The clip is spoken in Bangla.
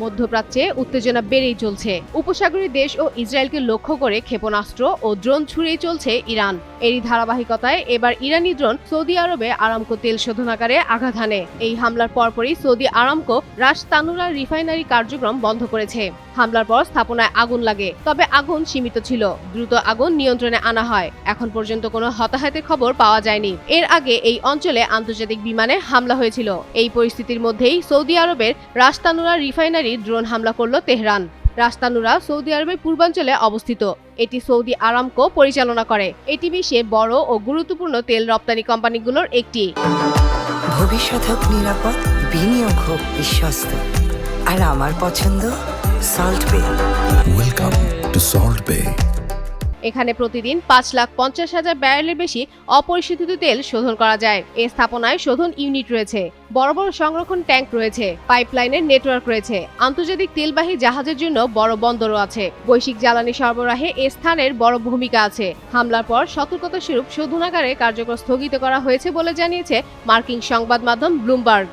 মধ্যপ্রাচ্যে উত্তেজনা বেড়েই চলছে। উপসাগরীয় দেশ ও ইসরায়েলকে লক্ষ্য করে ক্ষেপণাস্ত্র ও ড্রোন ছুড়েই চলছে ইরান। এরই ধারাবাহিকতায় এবার ইরানি ড্রোন সৌদি আরবে আরামকো তেল শোধনাগারে আঘাত হানে। এই হামলার পরপরই সৌদি আরামকো রাস তানুরা রিফাইনারি কার্যক্রম বন্ধ করেছে। হামলার পর স্থাপনায় আগুন লাগে, তবে আগুন সীমিত ছিল। দ্রুত আগুন নিয়ন্ত্রণে আনা হয়। এখন পর্যন্ত কোনো হতাহতের খবর পাওয়া যায়নি। এর আগে এই অঞ্চলে আন্তর্জাতিক বিমানে হামলা হয়েছিল। এই পরিস্থিতির মধ্যেই সৌদি আরবের রাস তানুরা রিফাইনারি ড্রোন হামলা করল তেহরান। রাস তানুরা সৌদি আরবের পূর্বাঞ্চলে অবস্থিত। এটি সৌদি আরামকো পরিচালনা করে। এটি বিশ্বে বড় ও গুরুত্বপূর্ণ তেল রপ্তানি কোম্পানিগুলোর একটি। ভবিষ্যৎ হোক নিরাপদ, বিনিয়োগ হোক বিশ্বস্ত, আর আমার পছন্দ সল্ট বে। ওয়েলকাম টু সল্ট বে। এখানে প্রতিদিন 5,50,000 ব্যারেলের বেশি অপরিশোধিত তেল শোধন করা যায়। এই স্থাপনায় শোধন ইউনিট রয়েছে, বড় বড় সংরক্ষণ ট্যাঙ্ক রয়েছে, পাইপলাইনের নেটওয়ার্ক রয়েছে। আন্তর্জাতিক তেলবাহী জাহাজের জন্য বড় বন্দরও আছে। বৈশ্বিক জ্বালানি সরবরাহে এ স্থানের বড় ভূমিকা আছে। হামলার পর সতর্কতা স্বরূপ শোধনাগারে কার্যক্রম স্থগিত করা হয়েছে বলে জানিয়েছে মার্কিন সংবাদ মাধ্যম ব্লুমবার্গ।